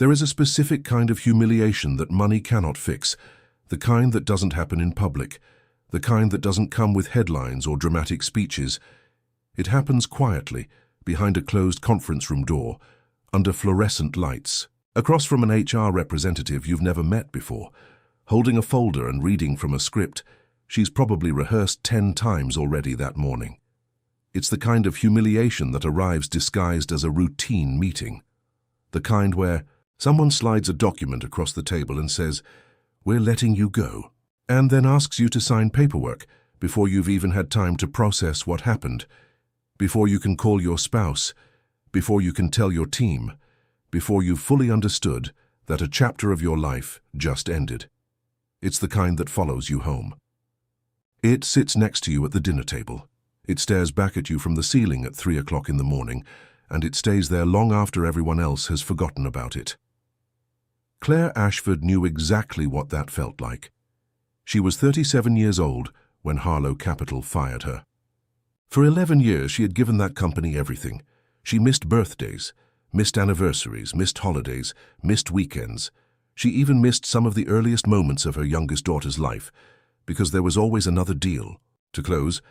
There is a specific kind of humiliation that money cannot fix, the kind that doesn't happen in public, the kind that doesn't come with headlines or dramatic speeches. It happens quietly, behind a closed conference room door, under fluorescent lights, across from an HR representative you've never met before, holding a folder and reading from a script she's probably rehearsed 10 times already that morning. It's the kind of humiliation that arrives disguised as a routine meeting. The kind where someone slides a document across the table and says, "We're letting you go," and then asks you to sign paperwork before you've even had time to process what happened, before you can call your spouse, before you can tell your team, before you've fully understood that a chapter of your life just ended. It's the kind that follows you home. It sits next to you at the dinner table. It stares back at you from the ceiling at 3 o'clock in the morning, and it stays there long after everyone else has forgotten about it. Claire Ashford knew exactly what that felt like. She was 37 years old when Harlow Capital fired her. For 11 years, she had given that company everything. She missed birthdays, missed anniversaries, missed holidays, missed weekends. She even missed some of the earliest moments of her youngest daughter's life, because there was always another deal to close,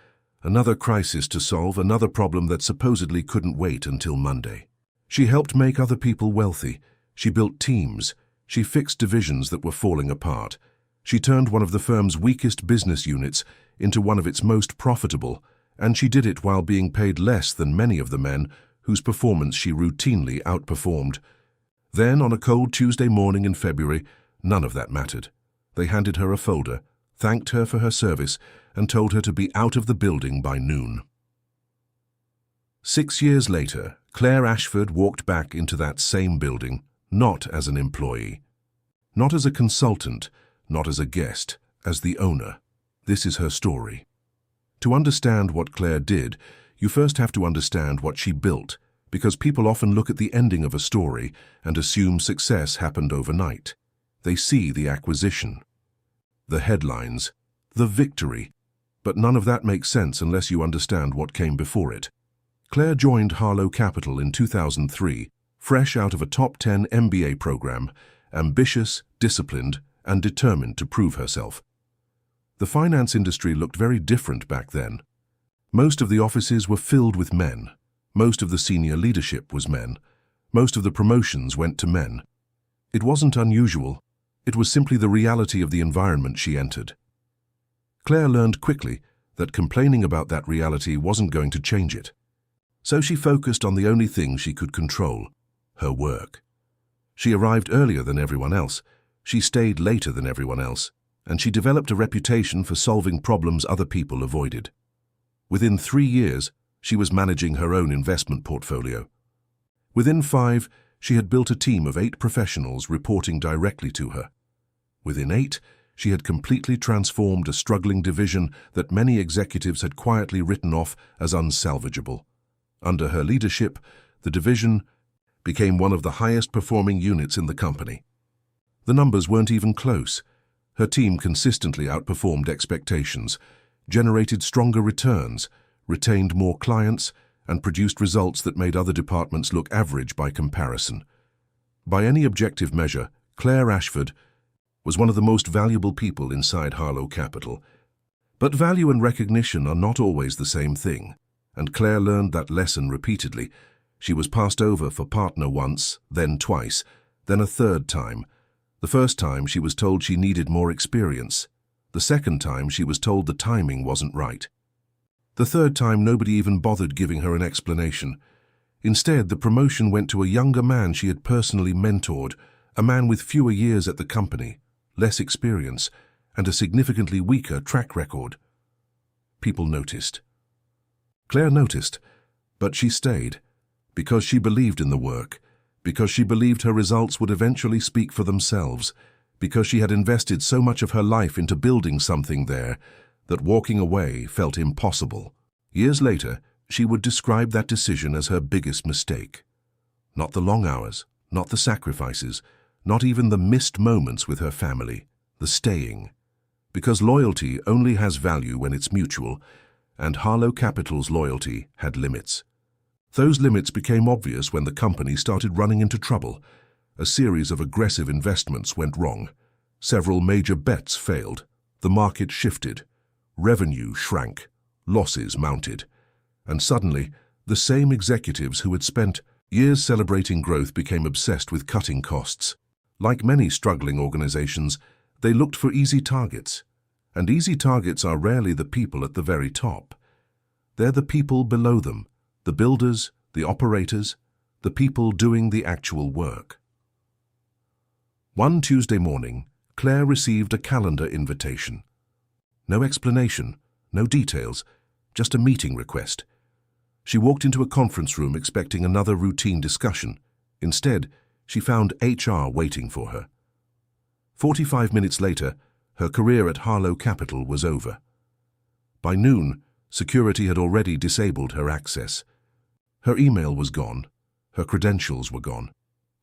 another crisis to solve, another problem that supposedly couldn't wait until Monday. She helped make other people wealthy. She built teams. She fixed divisions that were falling apart. She turned one of the firm's weakest business units into one of its most profitable, and she did it while being paid less than many of the men whose performance she routinely outperformed. Then, on a cold Tuesday morning in February, none of that mattered. They handed her a folder, thanked her for her service, and told her to be out of the building by noon. 6 years later, Claire Ashford walked back into that same building, not as an employee, not as a consultant, not as a guest, as the owner. This is her story. To understand what Claire did, you first have to understand what she built, because people often look at the ending of a story and assume success happened overnight. They see the acquisition, the headlines, the victory, but none of that makes sense unless you understand what came before it. Claire joined Harlow Capital in 2003, fresh out of a top 10 MBA program, ambitious, disciplined, and determined to prove herself. The finance industry looked very different back then. Most of the offices were filled with men. Most of the senior leadership was men. Most of the promotions went to men. It wasn't unusual. It was simply the reality of the environment she entered. Claire learned quickly that complaining about that reality wasn't going to change it. So she focused on the only thing she could control, her work. She arrived earlier than everyone else. She stayed later than everyone else, and she developed a reputation for solving problems other people avoided. Within 3 years, she was managing her own investment portfolio. Within 5, she had built a team of 8 professionals reporting directly to her. Within 8, she had completely transformed a struggling division that many executives had quietly written off as unsalvageable. Under her leadership, the division became one of the highest performing units in the company. The numbers weren't even close. Her team consistently outperformed expectations, generated stronger returns, retained more clients, and produced results that made other departments look average by comparison. By any objective measure, Claire Ashford was one of the most valuable people inside Harlow Capital. But value and recognition are not always the same thing, and Claire learned that lesson repeatedly. She was passed over for partner once, then twice, then a third time. The first time she was told she needed more experience. The second time she was told the timing wasn't right. The third time nobody even bothered giving her an explanation. Instead, the promotion went to a younger man she had personally mentored, a man with fewer years at the company, less experience, and a significantly weaker track record. People noticed. Claire noticed, but she stayed, because she believed in the work, because she believed her results would eventually speak for themselves, because she had invested so much of her life into building something there that walking away felt impossible. Years later, she would describe that decision as her biggest mistake. Not the long hours, not the sacrifices, not even the missed moments with her family, the staying. Because loyalty only has value when it's mutual, and Harlow Capital's loyalty had limits. Those limits became obvious when the company started running into trouble. A series of aggressive investments went wrong. Several major bets failed. The market shifted. Revenue shrank. Losses mounted. And suddenly, the same executives who had spent years celebrating growth became obsessed with cutting costs. Like many struggling organizations, they looked for easy targets. And easy targets are rarely the people at the very top. They're the people below them, the builders, the operators, the people doing the actual work. One Tuesday morning, Claire received a calendar invitation. No explanation, no details, just a meeting request. She walked into a conference room expecting another routine discussion. Instead, she found HR waiting for her. 45 minutes later, her career at Harlow Capital was over. By noon, security had already disabled her access. Her email was gone. Her credentials were gone.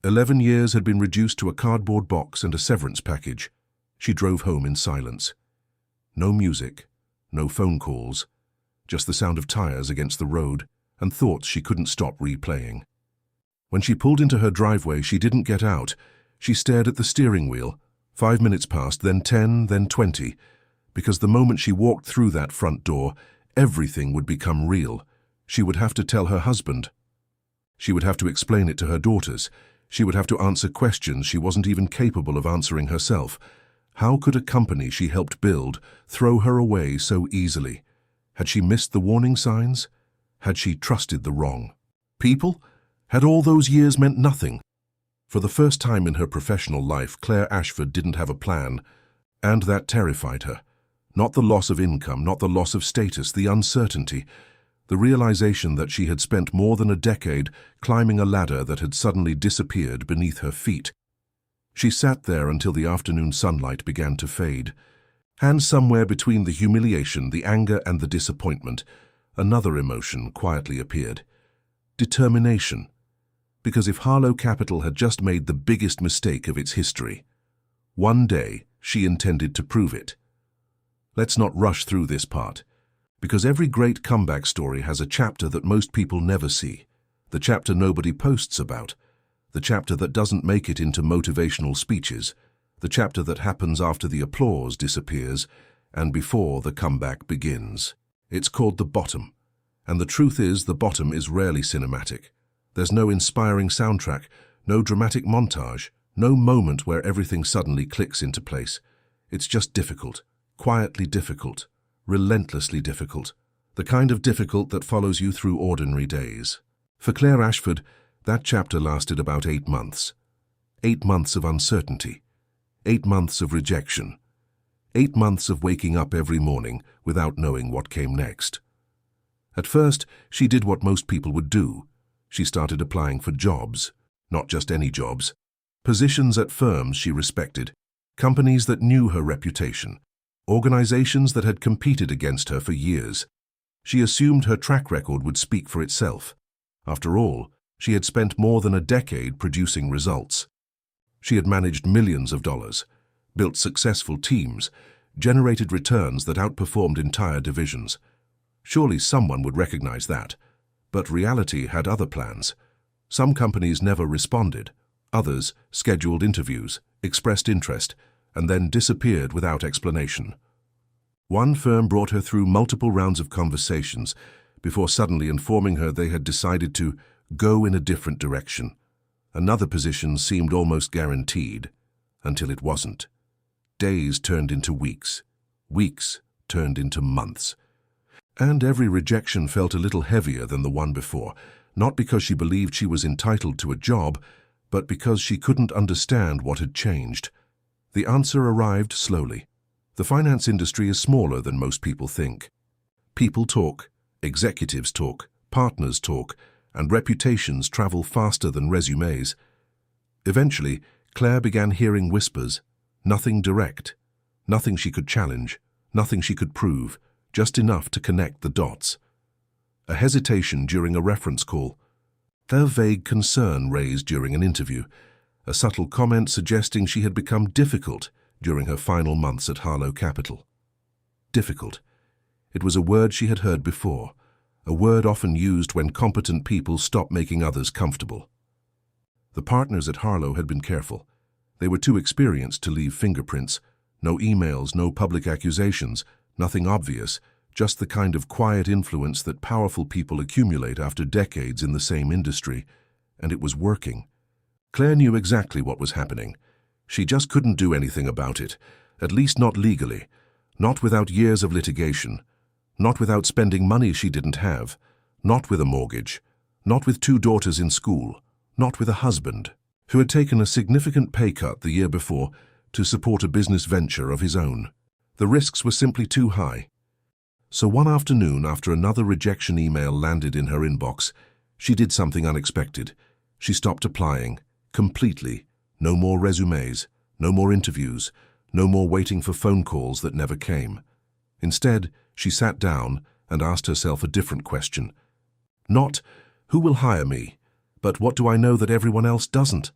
11 years had been reduced to a cardboard box and a severance package. She drove home in silence. No music, no phone calls, just the sound of tires against the road and thoughts she couldn't stop replaying. When she pulled into her driveway, she didn't get out. She stared at the steering wheel. 5 minutes passed, then 10, then 20, because the moment she walked through that front door, everything would become real. She would have to tell her husband. She would have to explain it to her daughters. She would have to answer questions she wasn't even capable of answering herself. How could a company she helped build throw her away so easily? Had she missed the warning signs? Had she trusted the wrong people? Had all those years meant nothing? For the first time in her professional life, Claire Ashford didn't have a plan, and that terrified her. Not the loss of income, not the loss of status, the uncertainty, the realization that she had spent more than a decade climbing a ladder that had suddenly disappeared beneath her feet. She sat there until the afternoon sunlight began to fade. And somewhere between the humiliation, the anger, and the disappointment, another emotion quietly appeared. Determination. Because if Harlow Capital had just made the biggest mistake of its history, one day she intended to prove it. Let's not rush through this part, because every great comeback story has a chapter that most people never see, the chapter nobody posts about, the chapter that doesn't make it into motivational speeches, the chapter that happens after the applause disappears and before the comeback begins. It's called the bottom, and the truth is the bottom is rarely cinematic. There's no inspiring soundtrack, no dramatic montage, no moment where everything suddenly clicks into place. It's just difficult, quietly difficult, relentlessly difficult, the kind of difficult that follows you through ordinary days. For Claire Ashford, that chapter lasted about 8 months. 8 months of uncertainty, 8 months of rejection, 8 months of waking up every morning without knowing what came next. At first, she did what most people would do. She started applying for jobs, not just any jobs, positions at firms she respected, companies that knew her reputation, organizations that had competed against her for years. She assumed her track record would speak for itself. After all, she had spent more than a decade producing results. She had managed millions of dollars, built successful teams, generated returns that outperformed entire divisions. Surely someone would recognize that. But reality had other plans. Some companies never responded. Others scheduled interviews, expressed interest, and then disappeared without explanation. One firm brought her through multiple rounds of conversations before suddenly informing her they had decided to go in a different direction. Another position seemed almost guaranteed, until it wasn't. Days turned into weeks. Weeks turned into months. And every rejection felt a little heavier than the one before, not because she believed she was entitled to a job, but because she couldn't understand what had changed. The answer arrived slowly. The finance industry is smaller than most people think. People talk, executives talk, partners talk, and reputations travel faster than resumes. Eventually, Claire began hearing whispers, nothing direct, nothing she could challenge, nothing she could prove, just enough to connect the dots. A hesitation during a reference call, a vague concern raised during an interview, a subtle comment suggesting she had become difficult during her final months at Harlow Capital. Difficult. It was a word she had heard before, a word often used when competent people stop making others comfortable. The partners at Harlow had been careful. They were too experienced to leave fingerprints. No emails, no public accusations, nothing obvious, just the kind of quiet influence that powerful people accumulate after decades in the same industry. And it was working. Claire knew exactly what was happening. She just couldn't do anything about it, at least not legally, not without years of litigation, not without spending money she didn't have, not with a mortgage, not with 2 daughters in school, not with a husband who had taken a significant pay cut the year before to support a business venture of his own. The risks were simply too high. So one afternoon, after another rejection email landed in her inbox, she did something unexpected. She stopped applying, completely. No more resumes, no more interviews, no more waiting for phone calls that never came. Instead, she sat down and asked herself a different question. Not, who will hire me, but what do I know that everyone else doesn't?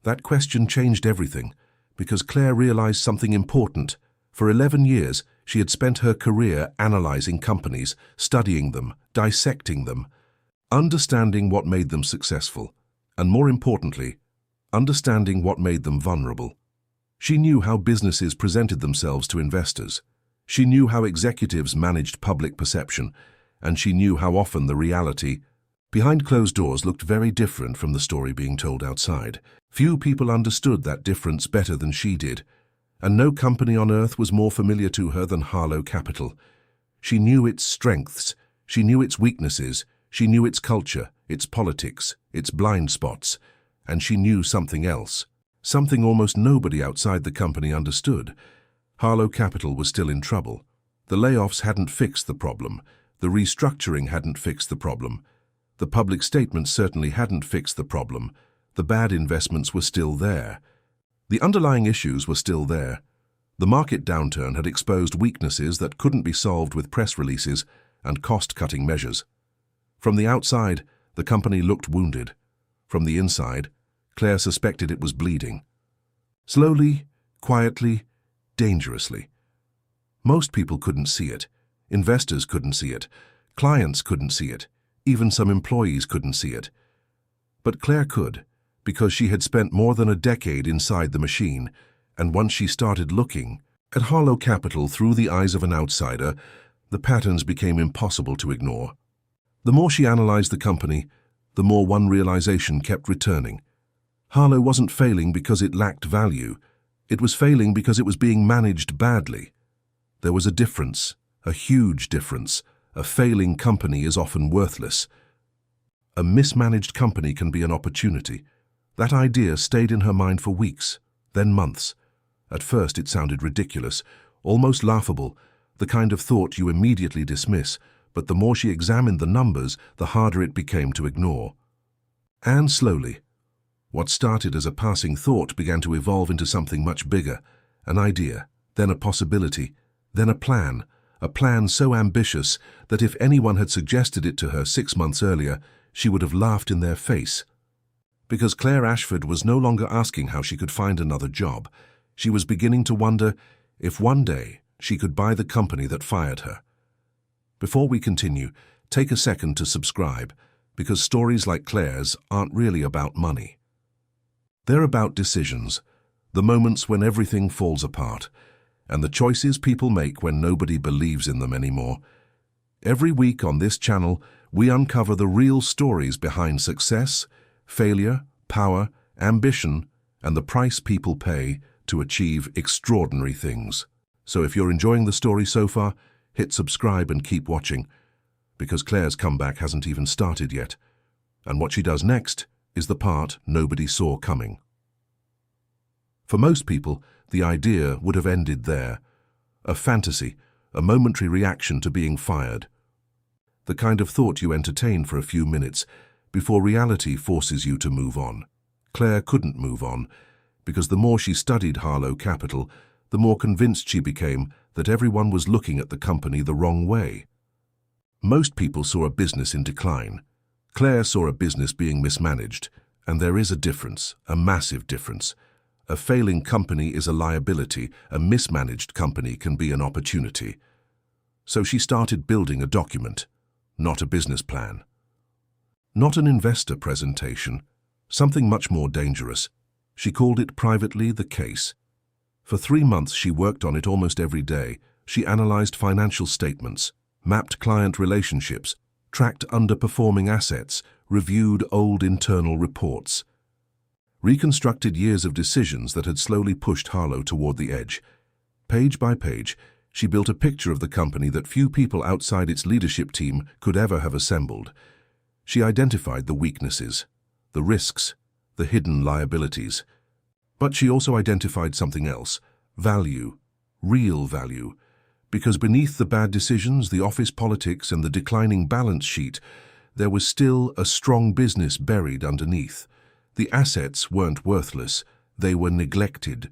That question changed everything, because Claire realized something important. For 11 years, she had spent her career analyzing companies, studying them, dissecting them, understanding what made them successful, and more importantly, understanding what made them vulnerable. She knew how businesses presented themselves to investors. She knew how executives managed public perception, and she knew how often the reality behind closed doors looked very different from the story being told outside. Few people understood that difference better than she did, and no company on earth was more familiar to her than Harlow Capital. She knew its strengths, she knew its weaknesses, she knew its culture, its politics, its blind spots, and she knew something else, something almost nobody outside the company understood. Harlow Capital was still in trouble. The layoffs hadn't fixed the problem. The restructuring hadn't fixed the problem. The public statements certainly hadn't fixed the problem. The bad investments were still there. The underlying issues were still there. The market downturn had exposed weaknesses that couldn't be solved with press releases and cost-cutting measures. From the outside, the company looked wounded. From the inside, Claire suspected it was bleeding. Slowly, quietly, dangerously. Most people couldn't see it. Investors couldn't see it. Clients couldn't see it. Even some employees couldn't see it. But Claire could, because she had spent more than a decade inside the machine, and once she started looking at Harlow Capital through the eyes of an outsider, the patterns became impossible to ignore. The more she analyzed the company, the more one realization kept returning. Harlow wasn't failing because it lacked value. It was failing because it was being managed badly. There was a difference, a huge difference. A failing company is often worthless. A mismanaged company can be an opportunity. That idea stayed in her mind for weeks, then months. At first it sounded ridiculous, almost laughable, the kind of thought you immediately dismiss, but the more she examined the numbers, the harder it became to ignore. And slowly, what started as a passing thought began to evolve into something much bigger, an idea, then a possibility, then a plan so ambitious that if anyone had suggested it to her 6 months earlier, she would have laughed in their face. Because Claire Ashford was no longer asking how she could find another job. She was beginning to wonder if one day she could buy the company that fired her. Before we continue, take a second to subscribe, because stories like Claire's aren't really about money. They're about decisions, the moments when everything falls apart, and the choices people make when nobody believes in them anymore. Every week on this channel, we uncover the real stories behind success, failure, power, ambition, and the price people pay to achieve extraordinary things. So if you're enjoying the story so far, hit subscribe and keep watching, because Claire's comeback hasn't even started yet. And what she does next is the part nobody saw coming. For most people, the idea would have ended there. A fantasy, a momentary reaction to being fired. The kind of thought you entertain for a few minutes before reality forces you to move on. Claire couldn't move on, because the more she studied Harlow Capital, the more convinced she became that everyone was looking at the company the wrong way. Most people saw a business in decline. Claire saw a business being mismanaged, and there is a difference, a massive difference. A failing company is a liability, a mismanaged company can be an opportunity. So she started building a document, not a business plan. Not an investor presentation, Something much more dangerous. She called it privately the case. For 3 months she worked on it almost every day. She analyzed financial statements, mapped client relationships, tracked underperforming assets, reviewed old internal reports. Reconstructed years of decisions that had slowly pushed Harlow toward the edge. Page by page, she built a picture of the company that few people outside its leadership team could ever have assembled. She identified the weaknesses, the risks, the hidden liabilities. But she also identified something else, value, real value. Because beneath the bad decisions, the office politics, and the declining balance sheet, there was still a strong business buried underneath. The assets weren't worthless, they were neglected.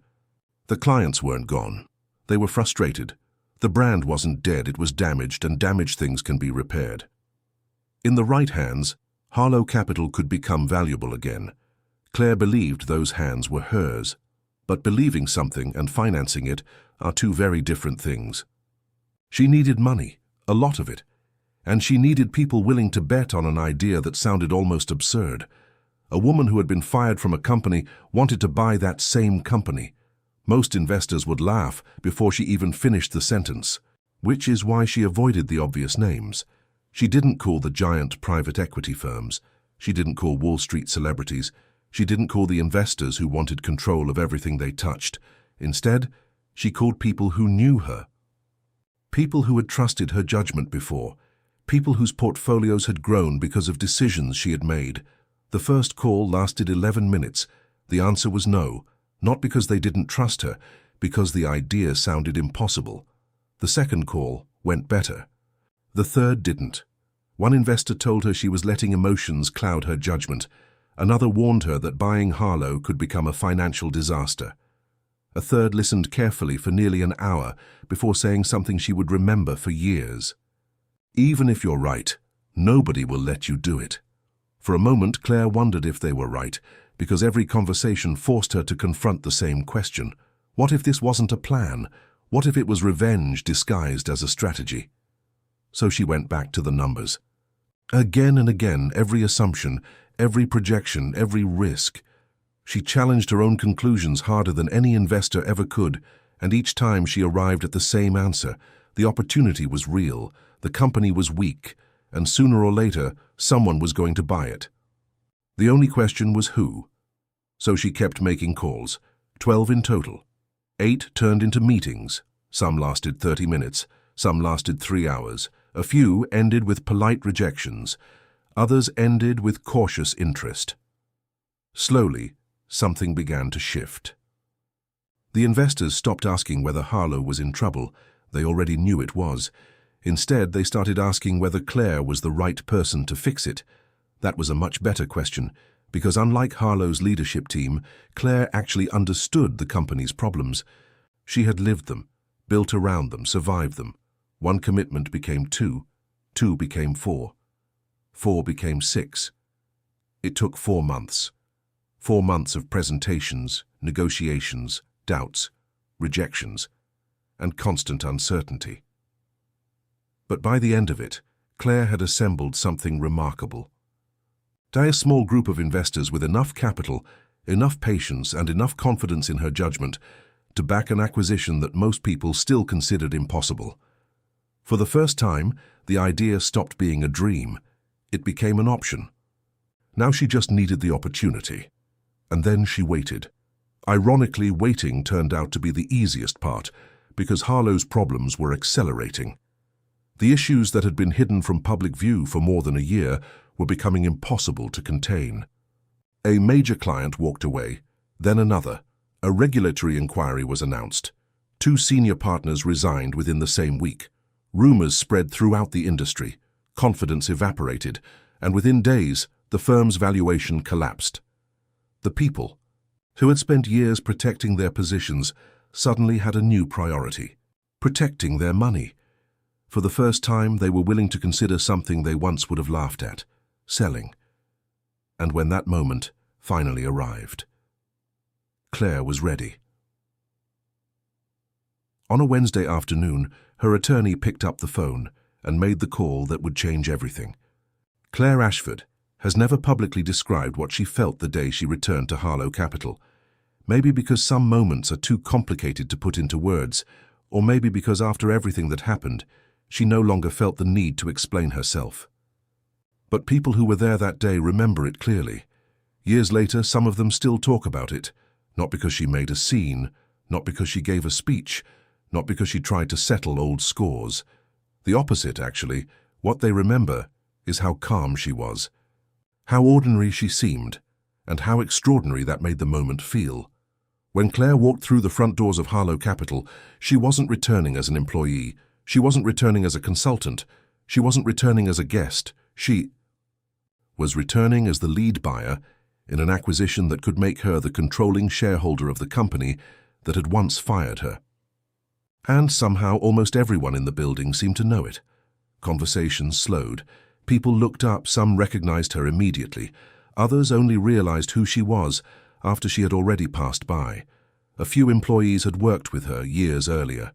The clients weren't gone. They were frustrated. The brand wasn't dead, it was damaged, and damaged things can be repaired. In the right hands, Harlow Capital could become valuable again. Claire believed those hands were hers. But believing something and financing it are two very different things. She needed money, a lot of it. And she needed people willing to bet on an idea that sounded almost absurd. A woman who had been fired from a company wanted to buy that same company. Most investors would laugh before she even finished the sentence, which is why she avoided the obvious names. She didn't call the giant private equity firms. She didn't call Wall Street celebrities. She didn't call the investors who wanted control of everything they touched. Instead, she called people who knew her. People who had trusted her judgment before. People whose portfolios had grown because of decisions she had made. The first call lasted 11 minutes. The answer was no, not because they didn't trust her, because the idea sounded impossible. The second call went better. The third didn't. One investor told her she was letting emotions cloud her judgment. Another warned her that buying Harlow could become a financial disaster. A third listened carefully for nearly an hour before saying something she would remember for years. Even if you're right, nobody will let you do it. For a moment, Claire wondered if they were right, because every conversation forced her to confront the same question. What if this wasn't a plan? What if it was revenge disguised as a strategy? So she went back to the numbers. Again and again, every assumption, every projection, every risk. She challenged her own conclusions harder than any investor ever could, and each time she arrived at the same answer. The opportunity was real, the company was weak, and sooner or later, someone was going to buy it. The only question was who. So she kept making calls, 12 in total. 8 turned into meetings. Some lasted 30 minutes, some lasted 3 hours. A few ended with polite rejections. Others ended with cautious interest. Slowly, something began to shift. The investors stopped asking whether Harlow was in trouble. They already knew it was. Instead, they started asking whether Claire was the right person to fix it. That was a much better question, because unlike Harlow's leadership team, Claire actually understood the company's problems. She had lived them, built around them, survived them. One commitment became 2, 2 became 4, 4 became 6. It took 4 months. 4 months of presentations, negotiations, doubts, rejections, and constant uncertainty. But by the end of it, Claire had assembled something remarkable. A small group of investors with enough capital, enough patience, and enough confidence in her judgment to back an acquisition that most people still considered impossible. For the first time, the idea stopped being a dream. It became an option. Now she just needed the opportunity. And then she waited. Ironically, waiting turned out to be the easiest part, because Harlow's problems were accelerating. The issues that had been hidden from public view for more than a year were becoming impossible to contain. A major client walked away, then another. A regulatory inquiry was announced. 2 senior partners resigned within the same week. Rumors spread throughout the industry. Confidence evaporated, and within days, the firm's valuation collapsed. The people, who had spent years protecting their positions, suddenly had a new priority: protecting their money. For the first time, they were willing to consider something they once would have laughed at: selling. And when that moment finally arrived, Claire was ready. On a Wednesday afternoon, her attorney picked up the phone and made the call that would change everything. Claire Ashford, has never publicly described what she felt the day she returned to Harlow Capital. Maybe because some moments are too complicated to put into words, or maybe because after everything that happened, she no longer felt the need to explain herself. But people who were there that day remember it clearly. Years later, some of them still talk about it, not because she made a scene, not because she gave a speech, not because she tried to settle old scores. The opposite, actually. What they remember is how calm she was, how ordinary she seemed, and how extraordinary that made the moment feel. When Claire walked through the front doors of Harlow Capital, she wasn't returning as an employee, she wasn't returning as a consultant, she wasn't returning as a guest, she was returning as the lead buyer in an acquisition that could make her the controlling shareholder of the company that had once fired her. And somehow almost everyone in the building seemed to know it. Conversations slowed. People looked up, some recognized her immediately. Others only realized who she was after she had already passed by. A few employees had worked with her years earlier.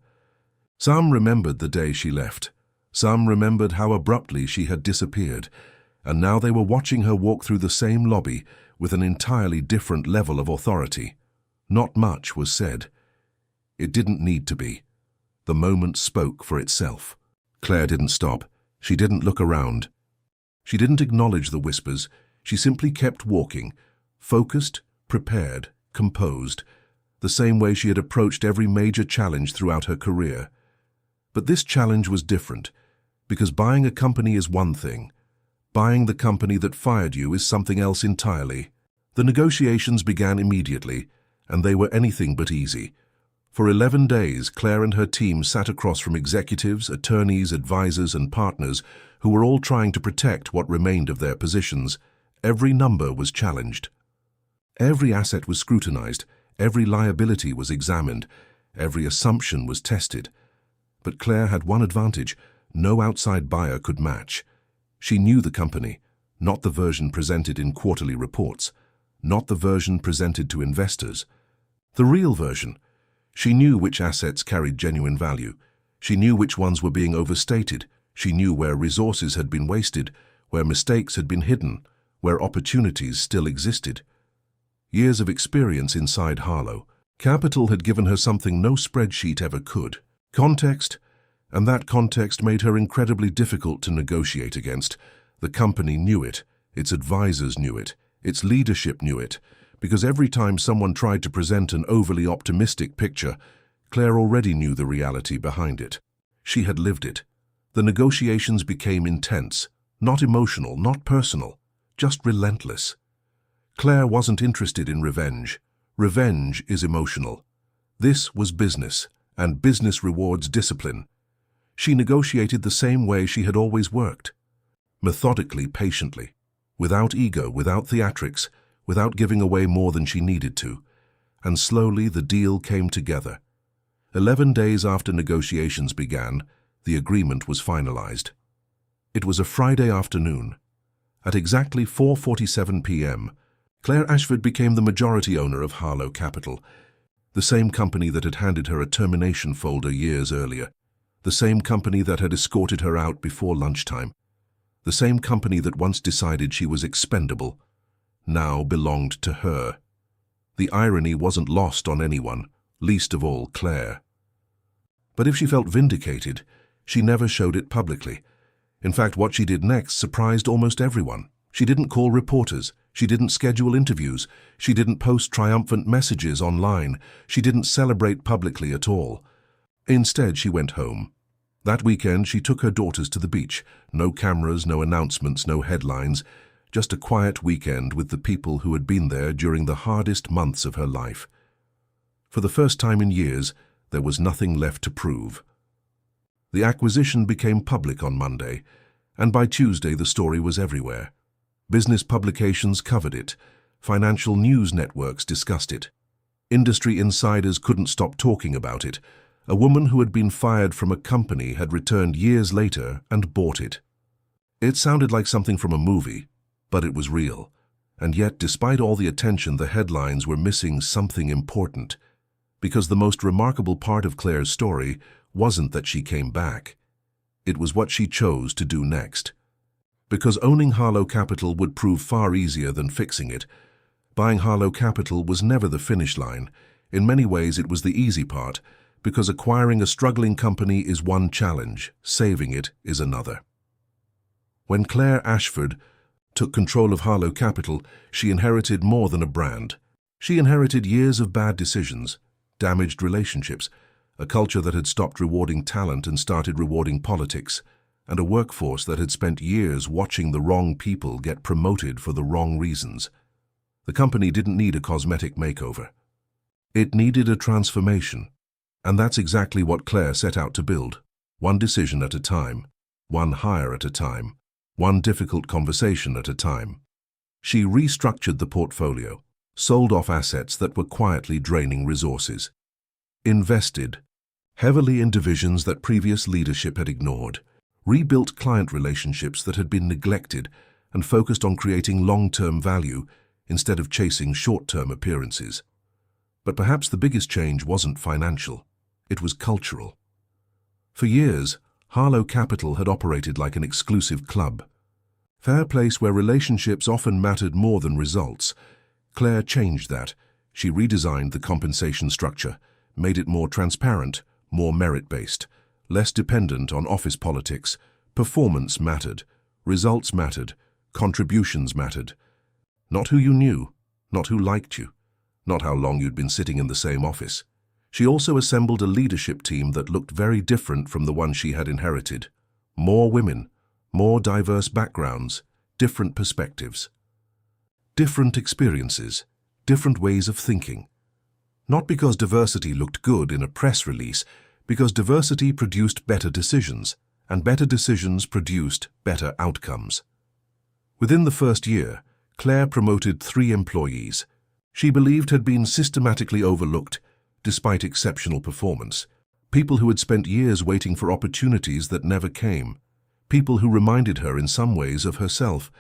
Some remembered the day she left. Some remembered how abruptly she had disappeared. And now they were watching her walk through the same lobby with an entirely different level of authority. Not much was said. It didn't need to be. The moment spoke for itself. Claire didn't stop. She didn't look around. She didn't acknowledge the whispers. She simply kept walking, focused, prepared, composed, the same way she had approached every major challenge throughout her career. But this challenge was different, because buying a company is one thing. Buying the company that fired you is something else entirely. The negotiations began immediately, and they were anything but easy. For 11 days, Claire and her team sat across from executives, attorneys, advisors, and partners who were all trying to protect what remained of their positions. Every number was challenged. Every asset was scrutinized, every liability was examined, every assumption was tested. But Claire had one advantage no outside buyer could match. She knew the company, not the version presented in quarterly reports, not the version presented to investors. The real version. She knew which assets carried genuine value. She knew which ones were being overstated. She knew where resources had been wasted, where mistakes had been hidden, where opportunities still existed. Years of experience inside Harlow Capital had given her something no spreadsheet ever could. Context, and that context made her incredibly difficult to negotiate against. The company knew it, its advisors knew it, its leadership knew it, because every time someone tried to present an overly optimistic picture, Claire already knew the reality behind it. She had lived it. The negotiations became intense, not emotional, not personal, just relentless. Claire wasn't interested in revenge. Revenge is emotional. This was business, and business rewards discipline. She negotiated the same way she had always worked. Methodically, patiently. Without ego, without theatrics, without giving away more than she needed to. And slowly the deal came together. 11 days after negotiations began, the agreement was finalized. It was a Friday afternoon. At exactly 4:47 p.m., Claire Ashford became the majority owner of Harlow Capital, the same company that had handed her a termination folder years earlier, the same company that had escorted her out before lunchtime, the same company that once decided she was expendable, now belonged to her. The irony wasn't lost on anyone, least of all Claire. But if she felt vindicated, she never showed it publicly. In fact, what she did next surprised almost everyone. She didn't call reporters, she didn't schedule interviews, she didn't post triumphant messages online, she didn't celebrate publicly at all. Instead, she went home. That weekend, she took her daughters to the beach. No cameras, no announcements, no headlines. Just a quiet weekend with the people who had been there during the hardest months of her life. For the first time in years, there was nothing left to prove. The acquisition became public on Monday, and by Tuesday the story was everywhere. Business publications covered it. Financial news networks discussed it. Industry insiders couldn't stop talking about it. A woman who had been fired from a company had returned years later and bought it. It sounded like something from a movie, but it was real. And yet, despite all the attention, the headlines were missing something important. Because the most remarkable part of Claire's story wasn't that she came back. It was what she chose to do next. Because owning Harlow Capital would prove far easier than fixing it. Buying Harlow Capital was never the finish line. In many ways it was the easy part, because acquiring a struggling company is one challenge, saving it is another. When Claire Ashford took control of Harlow Capital, she inherited more than a brand. She inherited years of bad decisions, damaged relationships, a culture that had stopped rewarding talent and started rewarding politics, and a workforce that had spent years watching the wrong people get promoted for the wrong reasons. The company didn't need a cosmetic makeover. It needed a transformation, and that's exactly what Claire set out to build, one decision at a time, one hire at a time, one difficult conversation at a time. She restructured the portfolio, sold off assets that were quietly draining resources, invested heavily in divisions that previous leadership had ignored, rebuilt client relationships that had been neglected, and focused on creating long-term value instead of chasing short-term appearances. But perhaps the biggest change wasn't financial, it was cultural. For years, Harlow Capital had operated like an exclusive club. Fair place where relationships often mattered more than results. Claire changed that. She redesigned the compensation structure, made it more transparent, more merit-based, less dependent on office politics. Performance mattered, results mattered, contributions mattered. Not who you knew, not who liked you, not how long you'd been sitting in the same office. She also assembled a leadership team that looked very different from the one she had inherited. More women, more diverse backgrounds, different perspectives. Different experiences, different ways of thinking. Not because diversity looked good in a press release, because diversity produced better decisions, and better decisions produced better outcomes. Within the first year, Claire promoted 3 employees she believed had been systematically overlooked, despite exceptional performance. People who had spent years waiting for opportunities that never came. People who reminded her in some ways of herself.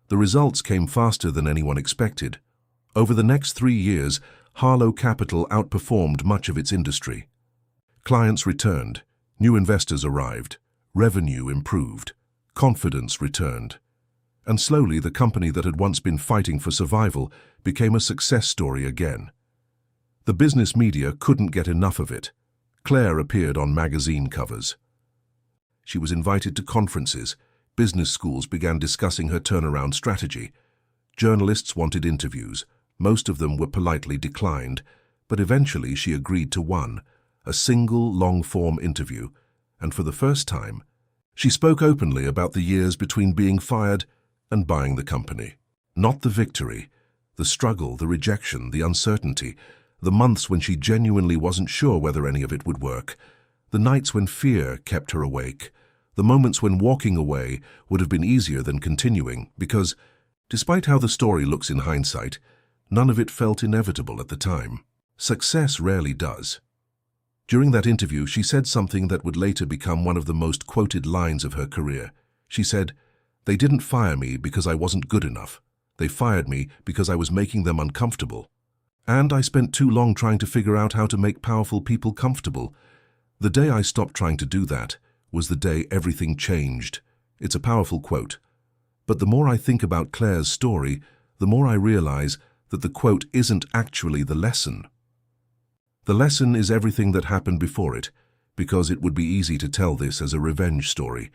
The results came faster than anyone expected. Over the next 3 years, Harlow Capital outperformed much of its industry. Clients returned, new investors arrived, revenue improved, confidence returned. And slowly the company that had once been fighting for survival became a success story again. The business media couldn't get enough of it. Claire appeared on magazine covers. She was invited to conferences. Business schools began discussing her turnaround strategy. Journalists wanted interviews. Most of them were politely declined, but eventually she agreed to one, a single long-form interview, and for the first time, she spoke openly about the years between being fired and buying the company. Not the victory, the struggle, the rejection, the uncertainty, the months when she genuinely wasn't sure whether any of it would work, the nights when fear kept her awake, the moments when walking away would have been easier than continuing because, despite how the story looks in hindsight, none of it felt inevitable at the time. Success rarely does. During that interview, she said something that would later become one of the most quoted lines of her career. She said, "They didn't fire me because I wasn't good enough. They fired me because I was making them uncomfortable. And I spent too long trying to figure out how to make powerful people comfortable. The day I stopped trying to do that was the day everything changed." It's a powerful quote. But the more I think about Claire's story, the more I realize that the quote isn't actually the lesson. The lesson is everything that happened before it, because it would be easy to tell this as a revenge story.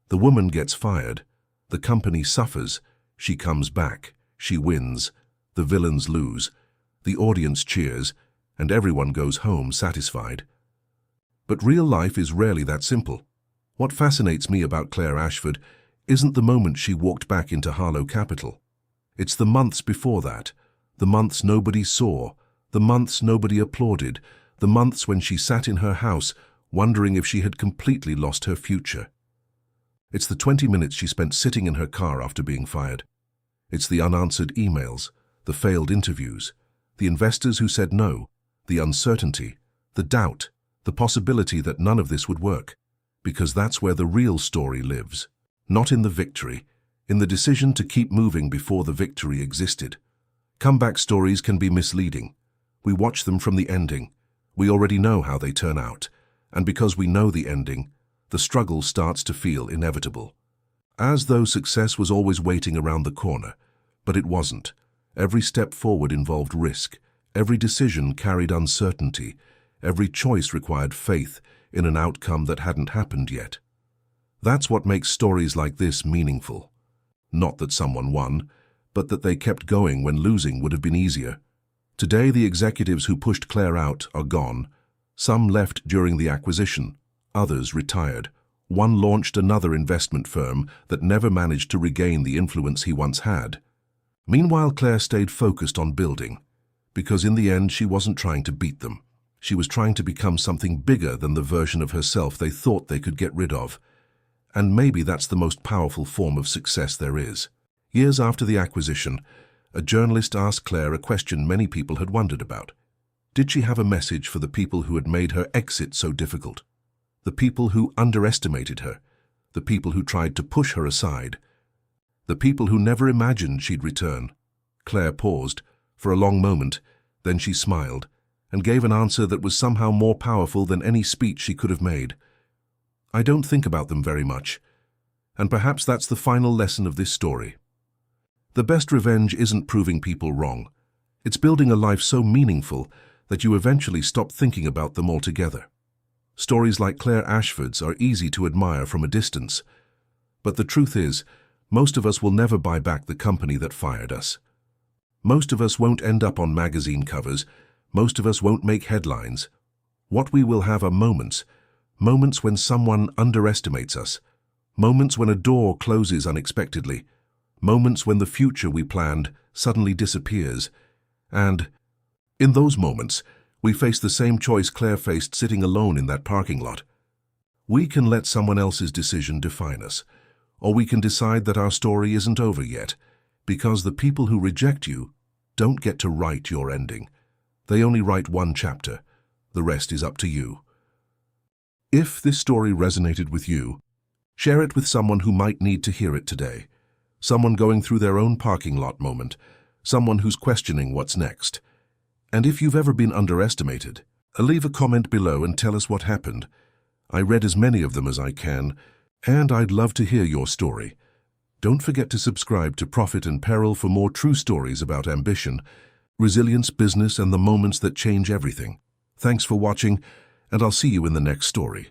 The woman gets fired, the company suffers, she comes back, she wins, the villains lose, the audience cheers, and everyone goes home satisfied. But real life is rarely that simple. What fascinates me about Claire Ashford isn't the moment she walked back into Harlow Capital. It's the months before that, the months nobody saw, the months nobody applauded, the months when she sat in her house wondering if she had completely lost her future. It's the 20 minutes she spent sitting in her car after being fired. It's the unanswered emails, the failed interviews, the investors who said no, the uncertainty, the doubt, the possibility that none of this would work, because that's where the real story lives. Not in the victory, in the decision to keep moving before the victory existed. Comeback stories can be misleading. We watch them from the ending. We already know how they turn out, and because we know the ending, the struggle starts to feel inevitable. As though success was always waiting around the corner. But it wasn't. Every step forward involved risk. Every decision carried uncertainty. Every choice required faith in an outcome that hadn't happened yet. That's what makes stories like this meaningful. Not that someone won, but that they kept going when losing would have been easier. Today, the executives who pushed Claire out are gone. Some left during the acquisition. Others retired. One launched another investment firm that never managed to regain the influence he once had. Meanwhile, Claire stayed focused on building, because in the end she wasn't trying to beat them. She was trying to become something bigger than the version of herself they thought they could get rid of. And maybe that's the most powerful form of success there is. Years after the acquisition, a journalist asked Claire a question many people had wondered about. Did she have a message for the people who had made her exit so difficult? The people who underestimated her, the people who tried to push her aside, the people who never imagined she'd return. Claire paused for a long moment, then she smiled and gave an answer that was somehow more powerful than any speech she could have made. I don't think about them very much, and perhaps that's the final lesson of this story. The best revenge isn't proving people wrong. It's building a life so meaningful that you eventually stop thinking about them altogether. Stories like Claire Ashford's are easy to admire from a distance, but the truth is, most of us will never buy back the company that fired us. Most of us won't end up on magazine covers. Most of us won't make headlines. What we will have are moments when someone underestimates us, moments when a door closes unexpectedly, moments when the future we planned suddenly disappears. And in those moments, we face the same choice Claire faced sitting alone in that parking lot. We can let someone else's decision define us, or we can decide that our story isn't over yet, because the people who reject you don't get to write your ending. They only write one chapter. The rest is up to you. If this story resonated with you, share it with someone who might need to hear it today. Someone going through their own parking lot moment, someone who's questioning what's next. And if you've ever been underestimated, leave a comment below and tell us what happened. I read as many of them as I can, and I'd love to hear your story. Don't forget to subscribe to Profit and Peril for more true stories about ambition, resilience, business, and the moments that change everything. Thanks for watching, and I'll see you in the next story.